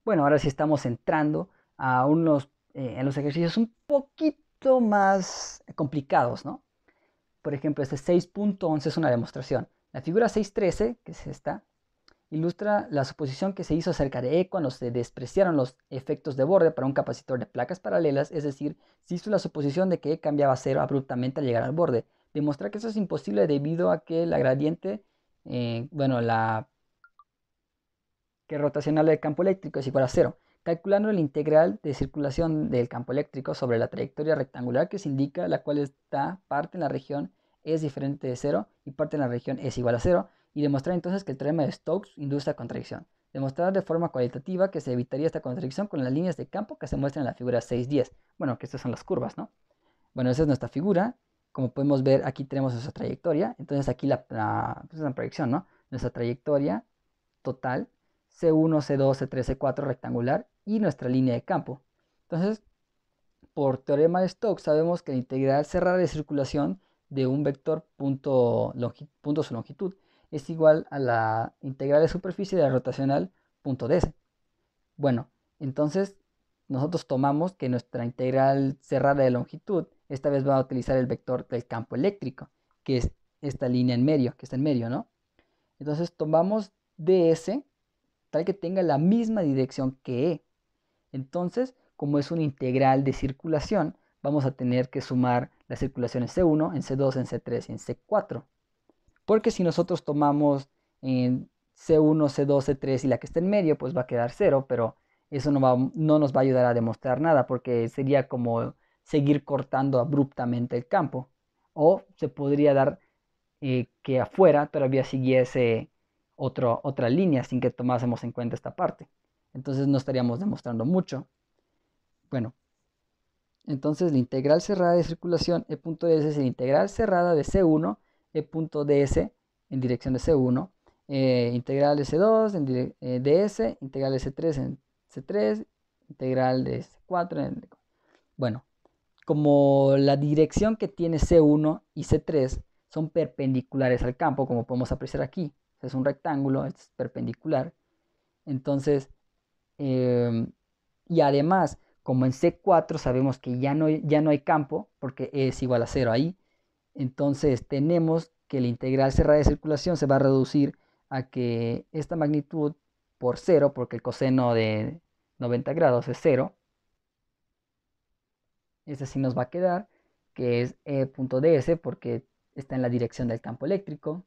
Bueno, ahora sí estamos entrando a en los ejercicios un poquito más complicados, ¿no? Por ejemplo, este 6.11 es una demostración. La figura 6.13, que es esta, ilustra la suposición que se hizo acerca de E cuando se despreciaron los efectos de borde para un capacitor de placas paralelas, es decir, se hizo la suposición de que E cambiaba a cero abruptamente al llegar al borde. Demostrar que eso es imposible debido a que la gradiente, bueno, la que rotacional del campo eléctrico es igual a cero. Calculando el integral de circulación del campo eléctrico sobre la trayectoria rectangular que se indica, la cual está parte en la región es diferente de cero y parte en la región es igual a cero, y demostrar entonces que el teorema de Stokes induce a contradicción. Demostrar de forma cualitativa que se evitaría esta contradicción con las líneas de campo que se muestran en la figura 6.10. Bueno, que estas son las curvas, ¿no? Bueno, esa es nuestra figura. Como podemos ver, aquí tenemos nuestra trayectoria. Entonces aquí pues es una proyección, ¿no? Nuestra trayectoria total, C1, C2, C3, C4 rectangular y nuestra línea de campo. Entonces, por teorema de Stokes sabemos que la integral cerrada de circulación de un vector punto su longitud es igual a la integral de superficie de la rotacional punto ds. Bueno, entonces nosotros tomamos que nuestra integral cerrada de longitud esta vez va a utilizar el vector del campo eléctrico, que es esta línea en medio, que está en medio, ¿no? Entonces tomamos ds tal que tenga la misma dirección que E. Entonces, como es una integral de circulación, vamos a tener que sumar las circulaciones C1, en C2, en C3 y en C4. Porque si nosotros tomamos en C1, C2, C3 y la que está en medio, pues va a quedar cero, pero eso no nos va a ayudar a demostrar nada porque sería como seguir cortando abruptamente el campo. O se podría dar que afuera todavía siguiese otra línea sin que tomásemos en cuenta esta parte. Entonces no estaríamos demostrando mucho. Bueno, entonces la integral cerrada de circulación E.ds es la integral cerrada de C1 E.ds en dirección de C1, integral de C2 en ds, integral de C3 en C3, integral de C4 en... Bueno, como la dirección que tiene C1 y C3 son perpendiculares al campo, como podemos apreciar aquí, es un rectángulo, es perpendicular, entonces, eh, y además, como en C4 sabemos que ya no hay campo, porque E es igual a cero ahí, entonces tenemos que la integral cerrada de circulación se va a reducir a que esta magnitud por cero, porque el coseno de 90 grados es cero, ese sí nos va a quedar, que es E.ds porque está en la dirección del campo eléctrico.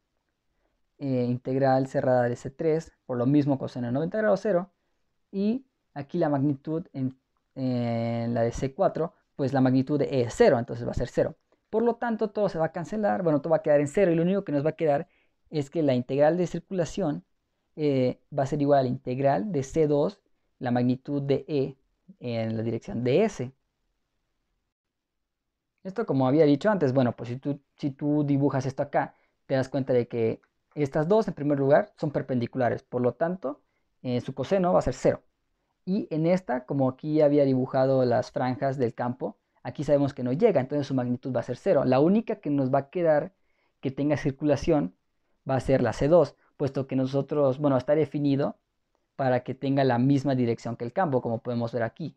Integral cerrada de C3, por lo mismo coseno de 90 grados cero. Y aquí la magnitud en la de C4, pues la magnitud de E es cero, entonces va a ser cero. Por lo tanto, todo se va a cancelar, bueno, todo va a quedar en cero y lo único que nos va a quedar es que la integral de circulación va a ser igual a la integral de C2, la magnitud de E en la dirección de S. Esto como había dicho antes, bueno, pues si tú dibujas esto acá, te das cuenta de que estas dos en primer lugar son perpendiculares, por lo tanto, su coseno va a ser cero. Y en esta, como aquí había dibujado las franjas del campo, aquí sabemos que no llega, entonces su magnitud va a ser cero. La única que nos va a quedar que tenga circulación va a ser la C2, puesto que nosotros, bueno, está definido para que tenga la misma dirección que el campo, como podemos ver aquí,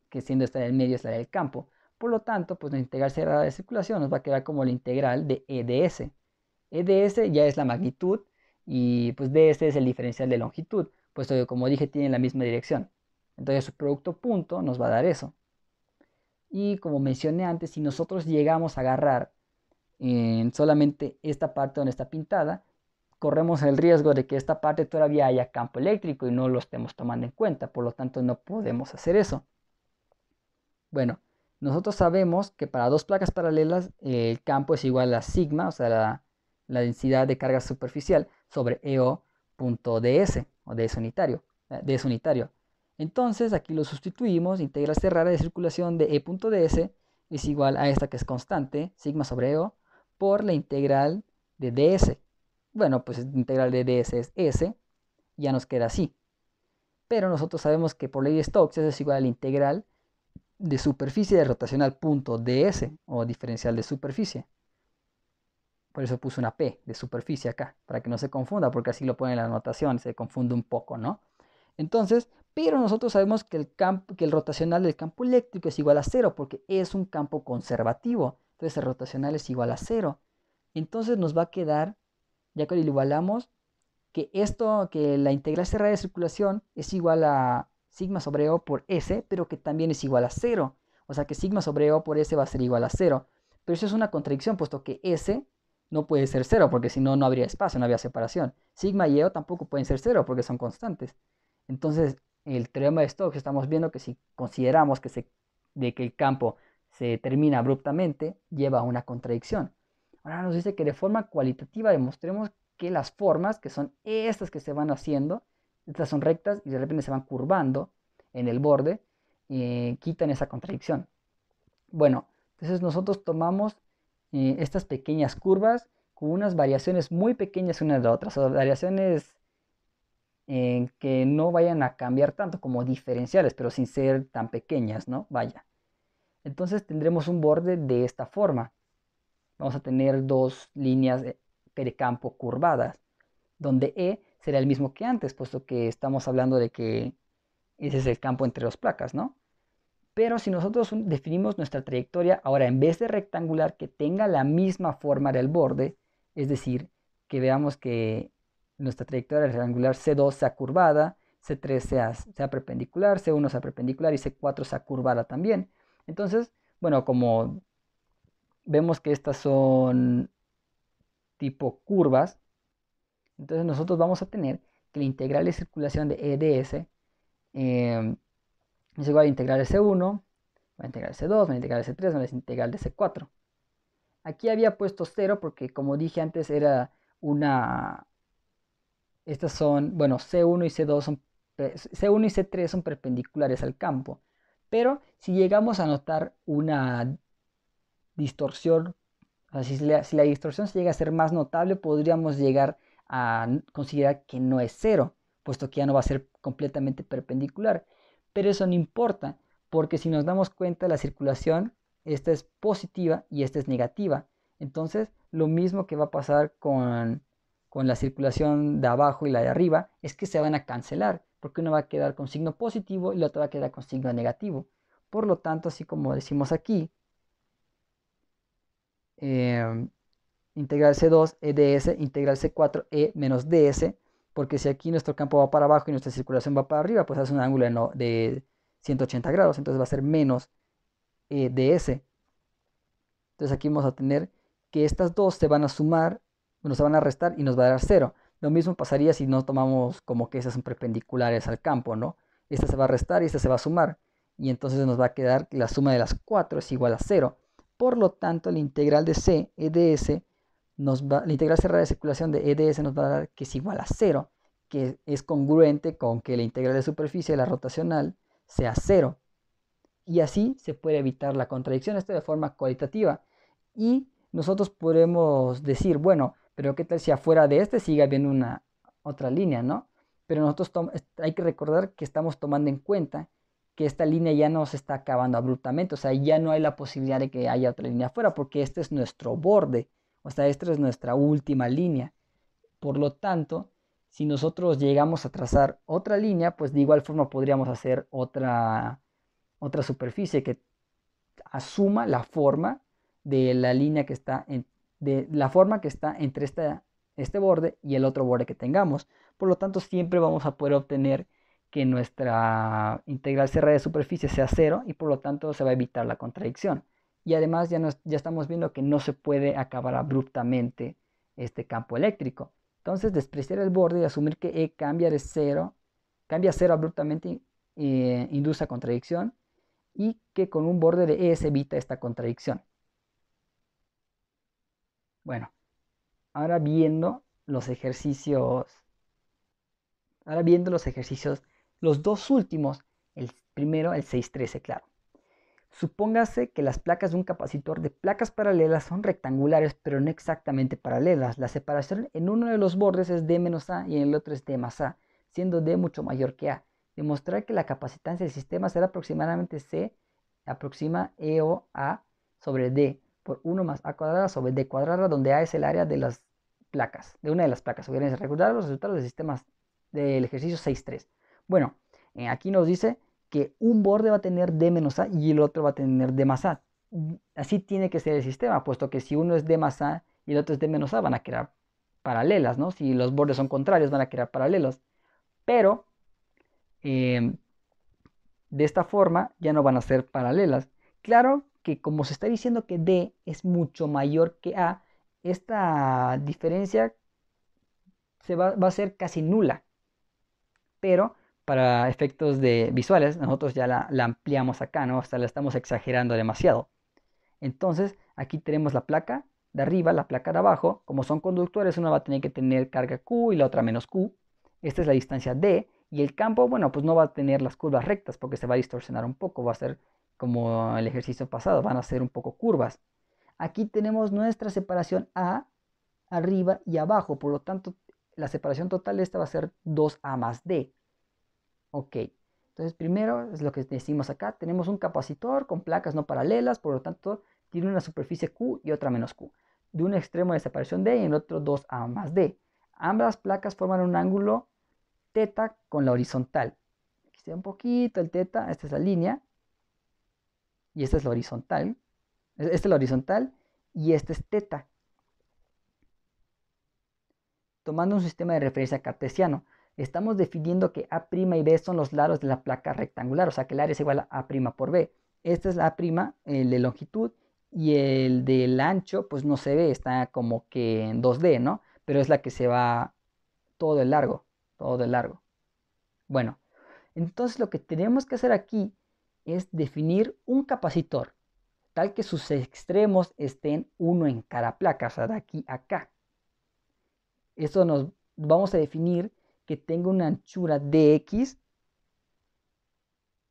que siendo esta del medio es la del campo. Por lo tanto, pues la integral cerrada de circulación nos va a quedar como la integral de E de S. E de S ya es la magnitud y pues ds es el diferencial de longitud, puesto que como dije tienen la misma dirección. Entonces su producto punto nos va a dar eso. Y como mencioné antes, si nosotros llegamos a agarrar en solamente esta parte donde está pintada, corremos el riesgo de que esta parte todavía haya campo eléctrico y no lo estemos tomando en cuenta, por lo tanto no podemos hacer eso. Bueno, nosotros sabemos que para dos placas paralelas el campo es igual a sigma, o sea, la densidad de carga superficial sobre EO.ds o ds unitario, ds unitario. Entonces aquí lo sustituimos, integral cerrada de circulación de E.ds es igual a esta que es constante, sigma sobre EO, por la integral de ds. Bueno, pues la integral de ds es s, ya nos queda así. Pero nosotros sabemos que por ley de Stokes eso es igual a la integral de superficie de rotacional punto ds o diferencial de superficie. Por eso puse una P de superficie acá, para que no se confunda, porque así lo pone en la notación, se confunde un poco, ¿no? Entonces, Pero nosotros sabemos que que el rotacional del campo eléctrico es igual a cero porque es un campo conservativo. Entonces el rotacional es igual a cero. Entonces nos va a quedar, ya que lo igualamos, que la integral cerrada de circulación es igual a sigma sobre O por S, pero que también es igual a cero. O sea que sigma sobre O por S va a ser igual a cero. Pero eso es una contradicción, puesto que S no puede ser cero, porque si no, no habría espacio, no habría separación. Sigma y O tampoco pueden ser cero, porque son constantes. Entonces, el teorema de Stokes estamos viendo que si consideramos de que el campo se termina abruptamente, lleva a una contradicción. Ahora nos dice que de forma cualitativa demostremos que las formas, que son estas que se van haciendo, estas son rectas y de repente se van curvando en el borde, quitan esa contradicción. Bueno, entonces nosotros tomamos estas pequeñas curvas con unas variaciones muy pequeñas unas de otras, o variaciones que no vayan a cambiar tanto como diferenciales, pero sin ser tan pequeñas, ¿no? Vaya. Entonces tendremos un borde de esta forma. Vamos a tener dos líneas de campo curvadas, donde E será el mismo que antes, puesto que estamos hablando de que ese es el campo entre dos placas, ¿no? Pero si nosotros definimos nuestra trayectoria, ahora en vez de rectangular, que tenga la misma forma del borde, es decir, que veamos que nuestra trayectoria rectangular C2 sea curvada, C3 sea perpendicular, C1 sea perpendicular y C4 sea curvada también. Entonces, bueno, como vemos que estas son tipo curvas, entonces nosotros vamos a tener que la integral de circulación de E de S es igual a la integral de C1, a la integral de C2, a la integral de C3, a la integral de C4. Aquí había puesto 0 porque como dije antes era una... Estas son, bueno, C1 y C2 son... C1 y C3 son perpendiculares al campo. Pero si llegamos a notar una distorsión, o sea, si la distorsión se llega a ser más notable, podríamos llegar a considerar que no es cero, puesto que ya no va a ser completamente perpendicular. Pero eso no importa, porque si nos damos cuenta, la circulación, esta es positiva y esta es negativa. Entonces, lo mismo que va a pasar con la circulación de abajo y la de arriba, es que se van a cancelar, porque uno va a quedar con signo positivo y la otra va a quedar con signo negativo. Por lo tanto, así como decimos aquí, eh, integral C2 E ds, integral C4 E menos ds, porque si aquí nuestro campo va para abajo y nuestra circulación va para arriba, pues hace un ángulo de 180 grados, entonces va a ser menos E ds. Entonces aquí vamos a tener que estas dos se van a sumar, bueno, se van a restar y nos va a dar cero. Lo mismo pasaría si no tomamos como que esas son perpendiculares al campo, ¿no? Esta se va a restar y esta se va a sumar. Y entonces nos va a quedar que la suma de las 4 es igual a 0. Por lo tanto, la integral de C, E de S, la integral cerrada de circulación de E de S nos va a dar que es igual a 0, que es congruente con que la integral de superficie de la rotacional sea 0. Y así se puede evitar la contradicción, esto de forma cualitativa. Y nosotros podemos decir, bueno, pero ¿qué tal si afuera de este sigue habiendo una otra línea, ¿no? Pero nosotros hay que recordar que estamos tomando en cuenta que esta línea ya no se está acabando abruptamente, o sea, ya no hay la posibilidad de que haya otra línea afuera, porque este es nuestro borde, o sea, esta es nuestra última línea. Por lo tanto, si nosotros llegamos a trazar otra línea, pues de igual forma podríamos hacer otra superficie que asuma la forma de la línea que está de la forma que está entre este borde y el otro borde que tengamos. Por lo tanto, siempre vamos a poder obtener que nuestra integral cerrada de superficie sea cero y por lo tanto se va a evitar la contradicción. Y además ya estamos viendo que no se puede acabar abruptamente este campo eléctrico. Entonces, despreciar el borde y asumir que E cambia a cero abruptamente, induce a contradicción y que con un borde de E se evita esta contradicción. Bueno, ahora viendo los ejercicios, los dos últimos, el primero, el 613, claro. Supóngase que las placas de un capacitor de placas paralelas son rectangulares, pero no exactamente paralelas. La separación en uno de los bordes es D menos A y en el otro es D más A, siendo D mucho mayor que A. Demostrar que la capacitancia del sistema será aproximadamente C, aproxima E o A sobre D por 1 más A cuadrada sobre D cuadrada, donde A es el área de las placas, de una de las placas. Recordar los resultados del sistema del ejercicio 6.3. Bueno, Aquí nos dice que un borde va a tener D menos A y el otro va a tener D más A. Así tiene que ser el sistema, puesto que si uno es D más A y el otro es D menos A, van a quedar paralelas, ¿no? Si los bordes son contrarios, van a quedar paralelos. Pero eh, de esta forma ya no van a ser paralelas. Claro que como se está diciendo que D es mucho mayor que A, esta diferencia va a ser casi nula. Pero para efectos visuales, nosotros ya la ampliamos acá, ¿no? O sea, la estamos exagerando demasiado. Entonces, aquí tenemos la placa de arriba, la placa de abajo. Como son conductores, una va a tener que tener carga Q y la otra menos Q. Esta es la distancia D. Y el campo, bueno, pues no va a tener las curvas rectas porque se va a distorsionar un poco. Va a ser como el ejercicio pasado, van a ser un poco curvas. Aquí tenemos nuestra separación A, arriba y abajo. Por lo tanto, la separación total de esta va a ser 2A más D. Ok. Entonces, primero es lo que decimos acá. Tenemos un capacitor con placas no paralelas, por lo tanto, tiene una superficie Q y otra menos Q. De un extremo de separación D y en el otro 2A más D. Ambas placas forman un ángulo teta con la horizontal. Aquí se ve un poquito el teta, esta es la línea y esta es la horizontal. Esta es la horizontal y este es teta. Tomando un sistema de referencia cartesiano, estamos definiendo que A' y B son los lados de la placa rectangular, o sea que el área es igual a A' por B. Esta es la A', el de longitud, y el del ancho, pues no se ve, está como que en 2D, ¿no? Pero es la que se va todo el largo, todo el largo. Bueno, entonces lo que tenemos que hacer aquí es definir un capacitor, tal que sus extremos estén uno en cada placa, o sea, de aquí a acá. Esto nos vamos a definir que tenga una anchura dx.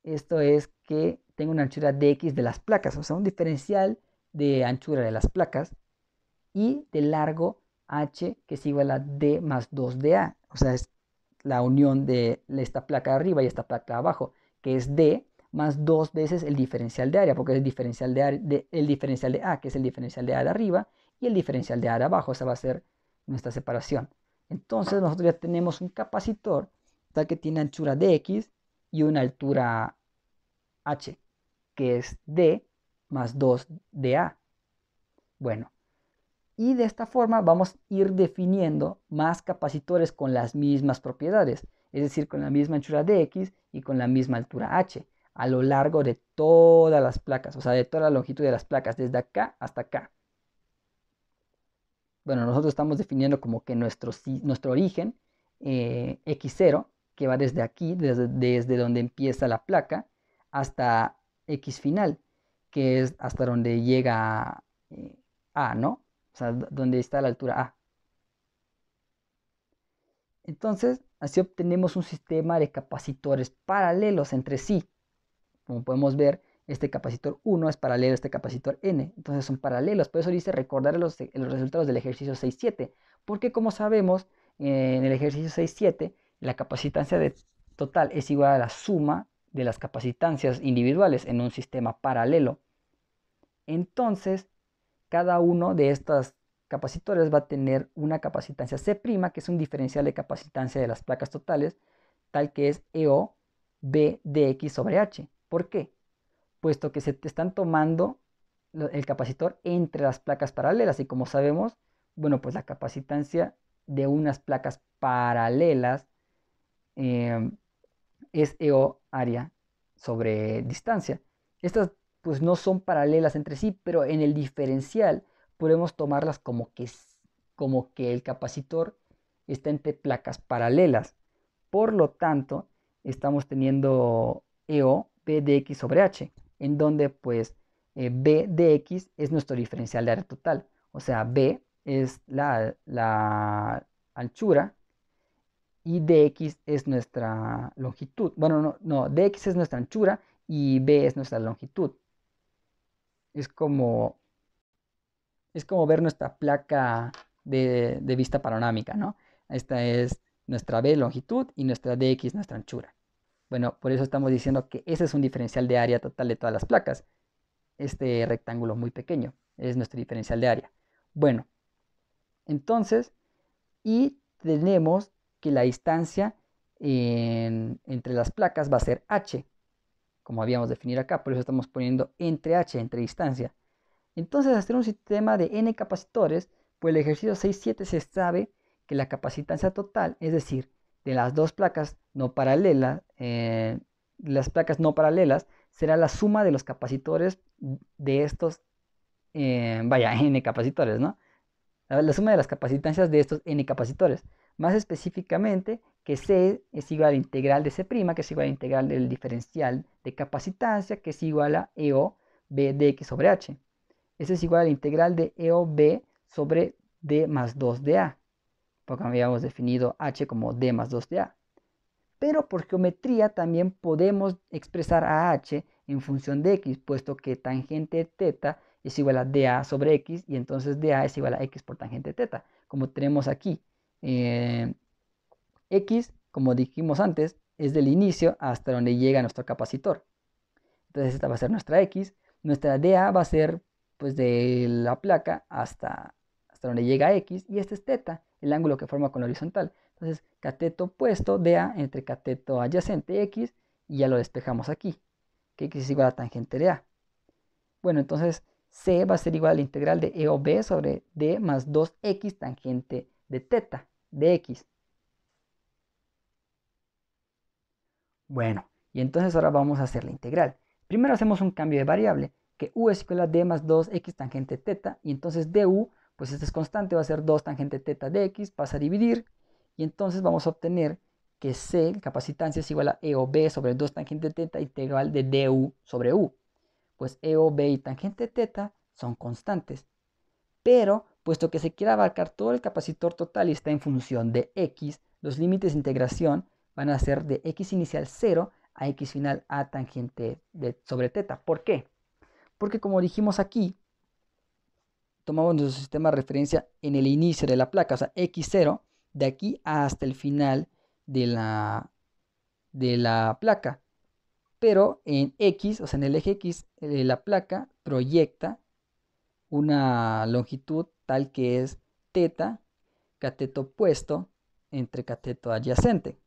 Esto es que tenga una anchura dx de las placas, o sea, un diferencial de anchura de las placas y de largo h que es igual a d más 2da. O sea, es la unión de esta placa de arriba y esta placa de abajo, que es d más 2 veces el diferencial de área, porque es el diferencial el diferencial de A, que es el diferencial de A de arriba, y el diferencial de A de abajo. Esa va a ser nuestra separación. Entonces nosotros ya tenemos un capacitor tal que tiene anchura dx y una altura h, que es d más 2 de A. Bueno, y de esta forma vamos a ir definiendo más capacitores con las mismas propiedades, es decir, con la misma anchura dx y con la misma altura h, a lo largo de todas las placas, o sea, de toda la longitud de las placas, desde acá hasta acá. Bueno, nosotros estamos definiendo como que nuestro origen x0, que va desde aquí, desde donde empieza la placa, hasta x final, que es hasta donde llega A, ¿no? O sea, donde está la altura A. Entonces, así obtenemos un sistema de capacitores paralelos entre sí. Como podemos ver, este capacitor 1 es paralelo a este capacitor N. Entonces son paralelos. Por eso dice recordar los resultados del ejercicio 6.7. Porque como sabemos, en el ejercicio 6.7, la capacitancia total es igual a la suma de las capacitancias individuales en un sistema paralelo. Entonces, cada uno de estos capacitores va a tener una capacitancia C', que es un diferencial de capacitancia de las placas totales, tal que es EO B dx sobre H. ¿Por qué? Puesto que se te están tomando el capacitor entre las placas paralelas y como sabemos, bueno, pues la capacitancia de unas placas paralelas eh, es EO área sobre distancia. Estas pues no son paralelas entre sí, pero en el diferencial podemos tomarlas como que el capacitor está entre placas paralelas. Por lo tanto, estamos teniendo EO B de X sobre H, en donde pues B de X es nuestro diferencial de área total. O sea, B es la anchura y dx es nuestra longitud. Bueno, no, dx es nuestra anchura y b es nuestra longitud. Es como, es como ver nuestra placa de vista panorámica, ¿no? Esta es nuestra b longitud y nuestra dx nuestra anchura. Bueno, por eso estamos diciendo que ese es un diferencial de área total de todas las placas. Este rectángulo muy pequeño es nuestro diferencial de área. Bueno, entonces, y tenemos que la distancia entre las placas va a ser h, como habíamos definido acá, por eso estamos poniendo entre h, entre distancia. Entonces, hacer un sistema de n capacitores, pues el ejercicio 6.7 se sabe que la capacitancia total, es decir, de las dos placas no paralelas, será la suma de los capacitores de estos, n capacitores, ¿no? La suma de las capacitancias de estos n capacitores. Más específicamente, que C es igual a la integral de C', que es igual a la integral del diferencial de capacitancia, que es igual a EO B de X sobre H. Eso es igual a la integral de EO B sobre D más 2 de A, porque habíamos definido H como D más 2 de A. Pero por geometría también podemos expresar a H en función de X, puesto que tangente teta es igual a dA sobre X, y entonces dA es igual a X por tangente teta, como tenemos aquí. X, como dijimos antes, es del inicio hasta donde llega nuestro capacitor. Entonces esta va a ser nuestra X. Nuestra dA va a ser pues de la placa hasta donde llega X, y este es teta, el ángulo que forma con la horizontal. Entonces cateto opuesto dA entre cateto adyacente X, y ya lo despejamos aquí, que X es igual a tangente de A. Bueno, entonces C va a ser igual a la integral de EOB sobre D más 2X tangente de teta, de X. Bueno, y entonces ahora vamos a hacer la integral. Primero hacemos un cambio de variable, que u es igual a d más 2x tangente teta, y entonces du, pues este es constante, va a ser 2 tangente teta de x, pasa a dividir, y entonces vamos a obtener que c, capacitancia, es igual a e o b sobre 2 tangente teta integral de du sobre u. Pues e o b y tangente teta son constantes, pero puesto que se quiere abarcar todo el capacitor total y está en función de x, los límites de integración van a ser de x inicial 0 a x final a tangente sobre teta. ¿Por qué? Porque como dijimos aquí, tomamos nuestro sistema de referencia en el inicio de la placa, o sea, x0, de aquí hasta el final de la placa. Pero en x, o sea, en el eje x, la placa proyecta una longitud tal que es teta, cateto opuesto entre cateto adyacente.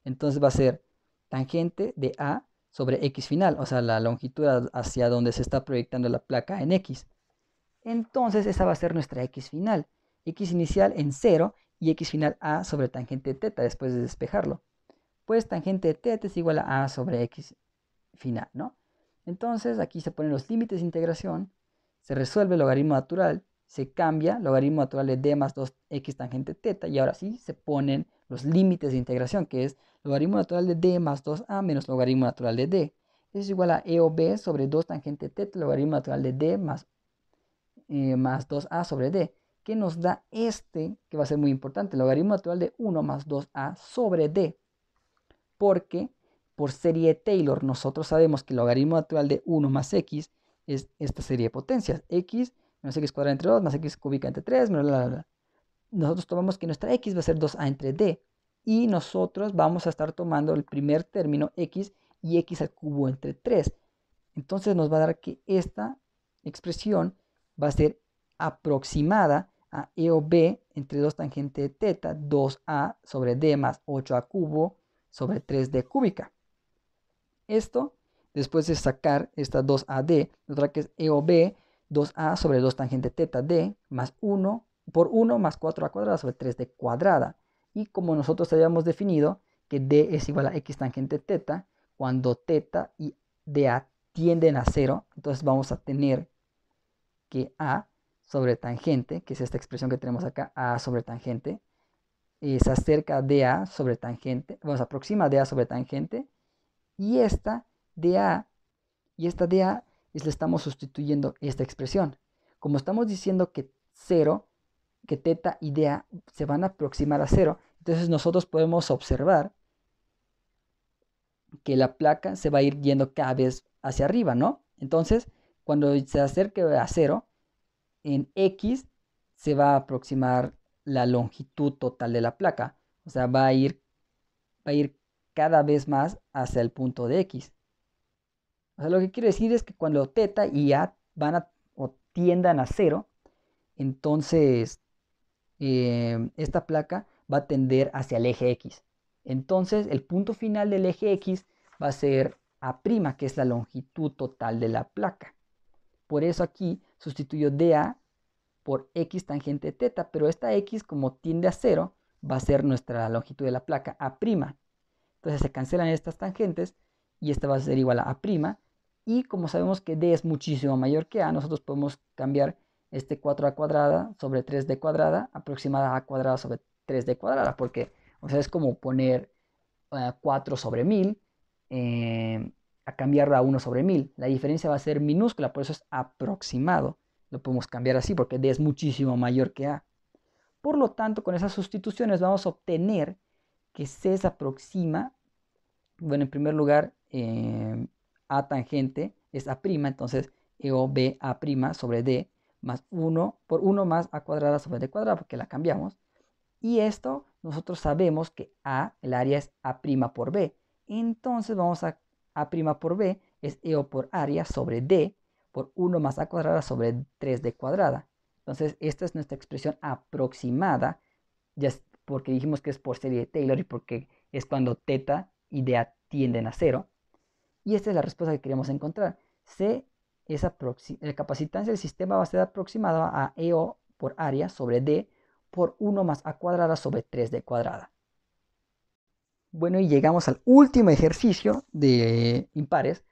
Entonces va a ser tangente de A sobre X final, o sea, la longitud hacia donde se está proyectando la placa en X. Entonces esa va a ser nuestra X final. X inicial en 0 y X final A sobre tangente teta después de despejarlo. Pues tangente de teta es igual a sobre X final, ¿no? Entonces aquí se ponen los límites de integración, se resuelve el logaritmo natural, se cambia logaritmo natural de d más 2x tangente teta, y ahora sí se ponen los límites de integración, que es logaritmo natural de d más 2a menos logaritmo natural de d. Eso es igual a e o b sobre 2 tangente teta, logaritmo natural de d más 2a sobre d, que nos da este, que va a ser muy importante, logaritmo natural de 1 más 2a sobre d, porque por serie de Taylor nosotros sabemos que el logaritmo natural de 1 más x es esta serie de potencias, x menos x cuadrada entre 2 más x cúbica entre 3, bla, bla, bla. Nosotros tomamos que nuestra x va a ser 2a entre d, y nosotros vamos a estar tomando el primer término x y x al cubo entre 3. Entonces nos va a dar que esta expresión va a ser aproximada a e o b entre 2 tangente de teta, 2a sobre d más 8a cubo sobre 3d cúbica. Esto, después de sacar esta 2AD, otra que es E o B, 2A sobre 2 tangente teta D, más 1 por 1 más 4A cuadrada sobre 3D cuadrada. Y como nosotros habíamos definido que D es igual a X tangente teta, cuando teta y DA tienden a 0, entonces vamos a tener que A sobre tangente, que es esta expresión que tenemos acá, A sobre tangente, se acerca a DA sobre tangente, se aproxima a DA sobre tangente, y esta dA, le estamos sustituyendo esta expresión. Como estamos diciendo que 0, que teta y dA se van a aproximar a 0, entonces nosotros podemos observar que la placa se va a ir yendo cada vez hacia arriba, ¿no? Entonces, cuando se acerque a 0, en X se va a aproximar la longitud total de la placa. O sea, va a ir cada vez más hacia el punto de X. O sea, lo que quiero decir es que cuando teta y a van a o tiendan a 0, entonces esta placa va a tender hacia el eje X. Entonces el punto final del eje X va a ser A', que es la longitud total de la placa. Por eso aquí sustituyo DA por X tangente teta, pero esta X, como tiende a 0, va a ser nuestra longitud de la placa, A'. Entonces se cancelan estas tangentes y esta va a ser igual a A'. Y como sabemos que D es muchísimo mayor que A, nosotros podemos cambiar este 4A cuadrada sobre 3D cuadrada aproximada a A cuadrada sobre 3D cuadrada, porque o sea, es como poner 4 sobre 1000 a cambiarla a 1 sobre 1000. La diferencia va a ser minúscula, por eso es aproximado. Lo podemos cambiar así porque D es muchísimo mayor que A. Por lo tanto, con esas sustituciones vamos a obtener que C se aproxima, bueno, en primer lugar, A tangente es A', entonces EO B A' sobre D más 1 por 1 más A cuadrada sobre D cuadrada, porque la cambiamos. Y esto nosotros sabemos que A, el área es A' por B. Entonces vamos a A' por B es EO por área sobre D por 1 más A cuadrada sobre 3D cuadrada. Entonces esta es nuestra expresión aproximada, ya porque dijimos que es por serie de Taylor y porque es cuando teta y DA tienden a 0. Y esta es la respuesta que queremos encontrar. C es la capacitancia del sistema va a ser aproximada a EO por área sobre D por 1 más A cuadrada sobre 3D cuadrada. Bueno, y llegamos al último ejercicio de impares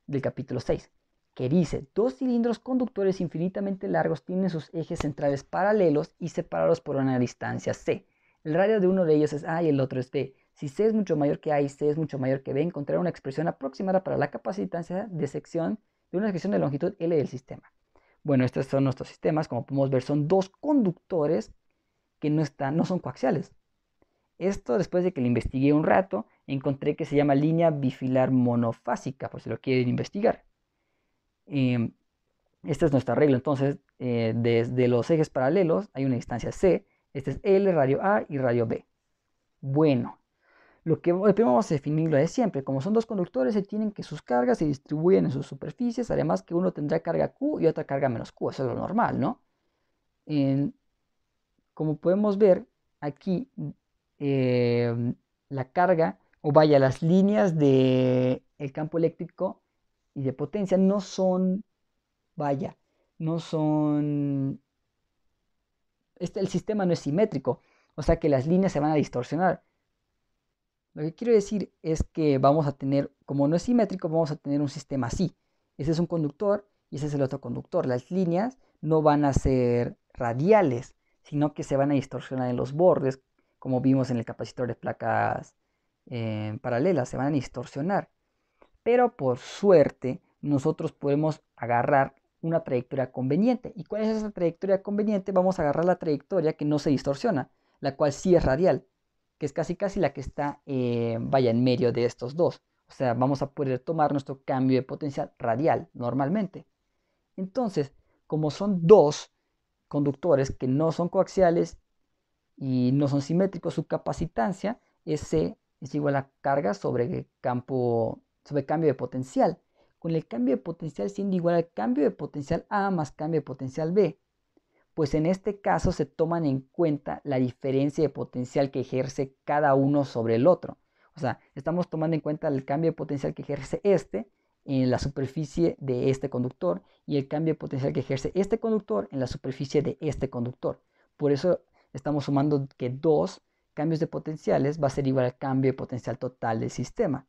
del capítulo 6, que dice, dos cilindros conductores infinitamente largos tienen sus ejes centrales paralelos y separados por una distancia C. El radio de uno de ellos es A y el otro es B. Si C es mucho mayor que A y C es mucho mayor que B, encontrar una expresión aproximada para la capacitancia de sección de una sección de longitud L del sistema. Bueno, estos son nuestros sistemas. Como podemos ver, son dos conductores que no son coaxiales. Esto, después de que lo investigué un rato, encontré que se llama línea bifilar monofásica, por si lo quieren investigar. Esta es nuestra regla. Entonces, desde los ejes paralelos hay una distancia C. Este es L, radio A y radio B. Bueno, lo primero vamos a definir lo de siempre. Como son dos conductores, se tienen que sus cargas se distribuyen en sus superficies. Además que uno tendrá carga Q y otra carga menos Q. Eso es lo normal, ¿no? Como podemos ver, aquí la carga, o vaya, las líneas del campo eléctrico y de potencia no son, vaya, no son, el sistema no es simétrico, o sea que las líneas se van a distorsionar. Lo que quiero decir es que vamos a tener, como no es simétrico, vamos a tener un sistema así. Ese es un conductor y ese es el otro conductor. Las líneas no van a ser radiales, sino que se van a distorsionar en los bordes, como vimos en el capacitor de placas paralelas, se van a distorsionar. Pero por suerte, nosotros podemos agarrar una trayectoria conveniente. ¿Y cuál es esa trayectoria conveniente? Vamos a agarrar la trayectoria que no se distorsiona, la cual sí es radial, que es casi la que está, vaya, en medio de estos dos. O sea, vamos a poder tomar nuestro cambio de potencial radial normalmente. Entonces, como son dos conductores que no son coaxiales y no son simétricos, su capacitancia es C es igual a carga sobre cambio de potencial. Con el cambio de potencial siendo igual al cambio de potencial A más cambio de potencial B. Pues en este caso se toman en cuenta la diferencia de potencial que ejerce cada uno sobre el otro. O sea, estamos tomando en cuenta el cambio de potencial que ejerce este en la superficie de este conductor y el cambio de potencial que ejerce este conductor en la superficie de este conductor. Por eso estamos sumando que dos cambios de potenciales va a ser igual al cambio de potencial total del sistema.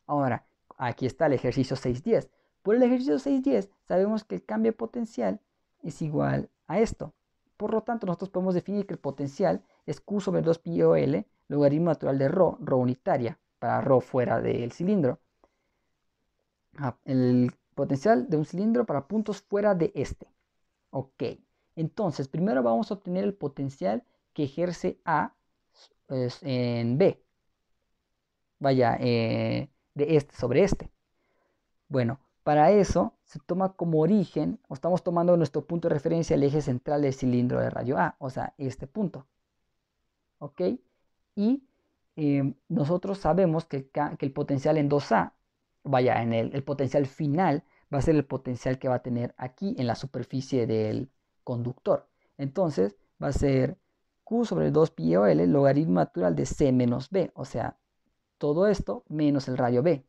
Ahora, aquí está el ejercicio 6.10. Por el ejercicio 6.10 sabemos que el cambio de potencial es igual a esto. Por lo tanto, nosotros podemos definir que el potencial es Q sobre 2 pi o L, logaritmo natural de ρ unitaria, para ρ fuera del cilindro. El potencial de un cilindro para puntos fuera de este. Ok, entonces primero vamos a obtener el potencial que ejerce A en B. Vaya, de este sobre este. Bueno, para eso se toma como origen, o estamos tomando nuestro punto de referencia el eje central del cilindro de radio A, o sea, este punto. ¿Ok? Y nosotros sabemos que el potencial en 2A, vaya, en el potencial final va a ser el potencial que va a tener aquí en la superficie del conductor. Entonces va a ser Q sobre 2 pi EOL logaritmo natural de C menos B. O sea, todo esto menos el radio B.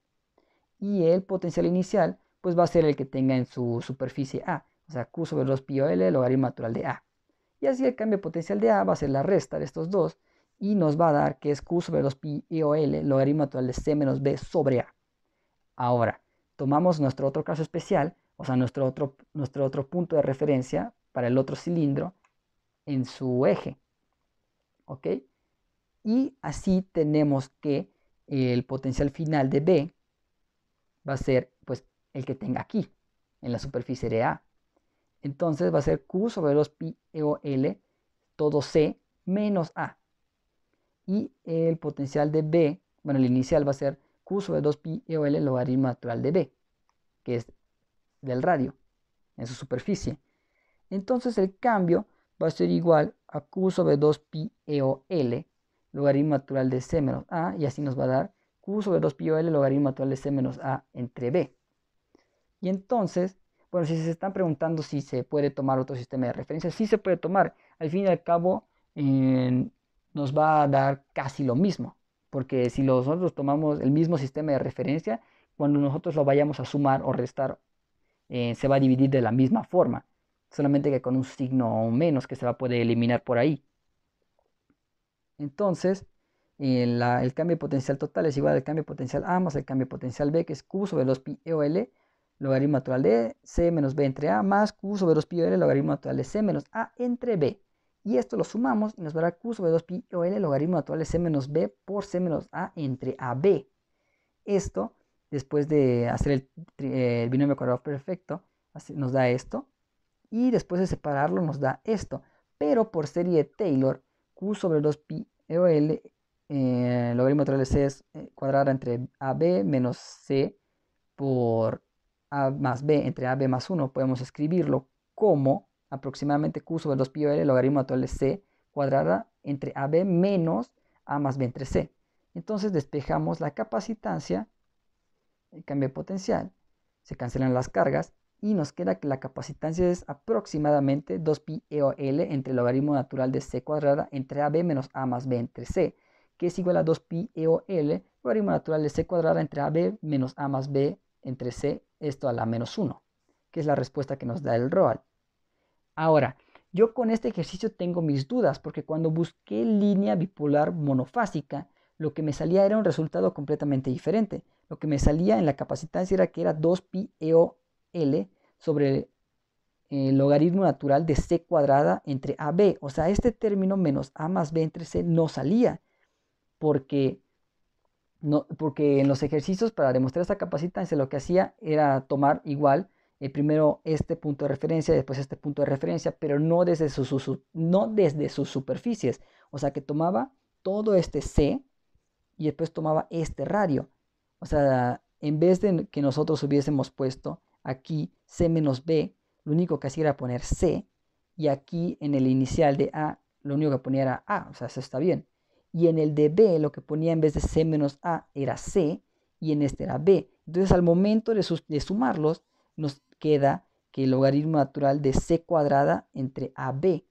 Y el potencial inicial pues va a ser el que tenga en su superficie A. O sea, Q sobre 2 pi EOL logaritmo natural de A. Y así el cambio potencial de A va a ser la resta de estos dos. Y nos va a dar que es Q sobre 2 pi EOL logaritmo natural de C menos B sobre A. Ahora, tomamos nuestro otro caso especial, o sea, nuestro otro punto de referencia para el otro cilindro en su eje. ¿Ok? Y así tenemos que el potencial final de B va a ser pues el que tenga aquí, en la superficie de A. Entonces va a ser Q sobre 2 pi EOL todo C menos A. Y el potencial de B, bueno, el inicial va a ser Q sobre 2 pi EOL logaritmo natural de B, que es del radio, en su superficie. Entonces el cambio va a ser igual a Q sobre 2 pi EOL logaritmo natural de C menos A, y así nos va a dar Q sobre 2 pi EOL logaritmo natural de C menos A entre B. Y entonces, bueno, si se están preguntando si se puede tomar otro sistema de referencia, sí se puede tomar. Al fin y al cabo, nos va a dar casi lo mismo. Porque si nosotros tomamos el mismo sistema de referencia, cuando nosotros lo vayamos a sumar o restar, se va a dividir de la misma forma. Solamente que con un signo menos que se va a poder eliminar por ahí. Entonces, el cambio potencial total es igual al cambio potencial A más el cambio potencial B, que es Q sobre 2 pi EOL logaritmo natural de C menos B entre A más Q sobre 2 pi EOL logaritmo natural de C menos A entre B. Y esto lo sumamos y nos dará Q sobre 2 pi EOL logaritmo natural de C menos B por C menos A entre AB. Esto, después de hacer el binomio cuadrado perfecto, nos da esto. Y después de separarlo nos da esto. Pero por serie de Taylor, Q sobre 2 pi EOL logaritmo natural de C es cuadrada entre AB menos C por A más B entre AB más 1. Podemos escribirlo como aproximadamente Q sobre 2 pi EOL logaritmo natural de C cuadrada entre AB menos A más B entre C. Entonces despejamos la capacitancia, el cambio de potencial, se cancelan las cargas y nos queda que la capacitancia es aproximadamente 2 pi EOL entre el logaritmo natural de C cuadrada entre AB menos A más B entre C, que es igual a 2 pi EOL logaritmo natural de C cuadrada entre AB menos A más B entre C, esto a la menos 1, que es la respuesta que nos da el ROAL. Ahora, yo con este ejercicio tengo mis dudas, porque cuando busqué línea bipolar monofásica, lo que me salía era un resultado completamente diferente. Lo que me salía en la capacitancia era que era 2 pi EOL sobre el logaritmo natural de C cuadrada entre AB. O sea, este término menos A más B entre C no salía, porque en los ejercicios para demostrar esta capacitancia lo que hacía era tomar igual primero este punto de referencia, después este punto de referencia, pero no desde sus superficies. O sea, que tomaba todo este C y después tomaba este radio. O sea, en vez de que nosotros hubiésemos puesto aquí C menos B, lo único que hacía era poner C, y aquí en el inicial de A, lo único que ponía era A, o sea, eso está bien. Y en el de B, lo que ponía en vez de C menos A era C, y en este era B. Entonces, al momento de sumarlos, nos queda que el logaritmo natural de C cuadrada entre AB.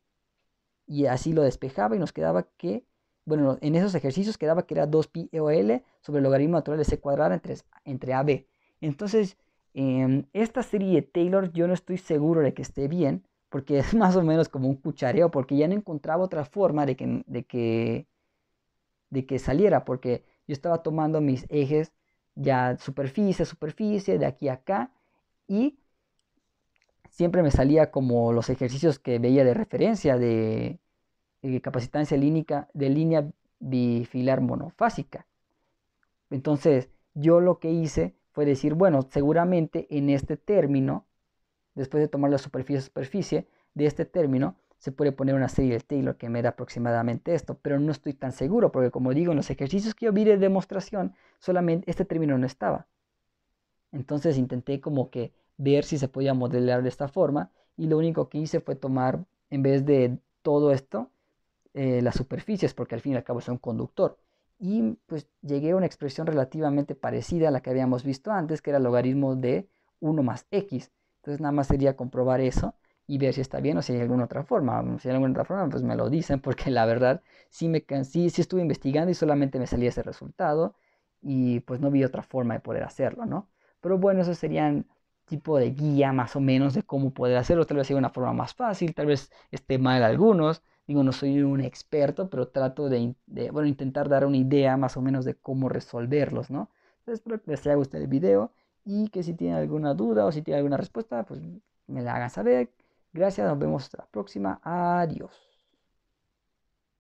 Y así lo despejaba y nos quedaba que, bueno, en esos ejercicios quedaba que era 2 pi EOL sobre el logaritmo natural de C cuadrada entre AB. Entonces, esta serie de Taylor yo no estoy seguro de que esté bien, porque es más o menos como un cuchareo, porque ya no encontraba otra forma de que saliera, porque yo estaba tomando mis ejes ya superficie, superficie, de aquí a acá, y siempre me salía como los ejercicios que veía de referencia de capacitancia de línea bifilar monofásica. Entonces, yo lo que hice fue decir, bueno, seguramente en este término, después de tomar la superficie de este término, se puede poner una serie de Taylor que me da aproximadamente esto, pero no estoy tan seguro, porque como digo, en los ejercicios que yo vi de demostración, solamente este término no estaba. Entonces intenté como que ver si se podía modelar de esta forma, y lo único que hice fue tomar, en vez de todo esto, las superficies, porque al fin y al cabo es un conductor. Y pues llegué a una expresión relativamente parecida a la que habíamos visto antes, que era el logaritmo de 1 más x. Entonces nada más sería comprobar eso y ver si está bien o si hay alguna otra forma. Si hay alguna otra forma, pues me lo dicen porque la verdad sí estuve investigando y solamente me salía ese resultado y pues no vi otra forma de poder hacerlo, ¿no? Pero bueno, esos serían tipo de guía más o menos de cómo poder hacerlo. Tal vez sea una forma más fácil, tal vez esté mal algunos. Digo, no soy un experto, pero trato bueno, intentar dar una idea más o menos de cómo resolverlos, ¿no? Entonces, espero que les haya gustado el video y que si tienen alguna duda o si tienen alguna respuesta, pues me la hagan saber. Gracias, nos vemos hasta la próxima. Adiós.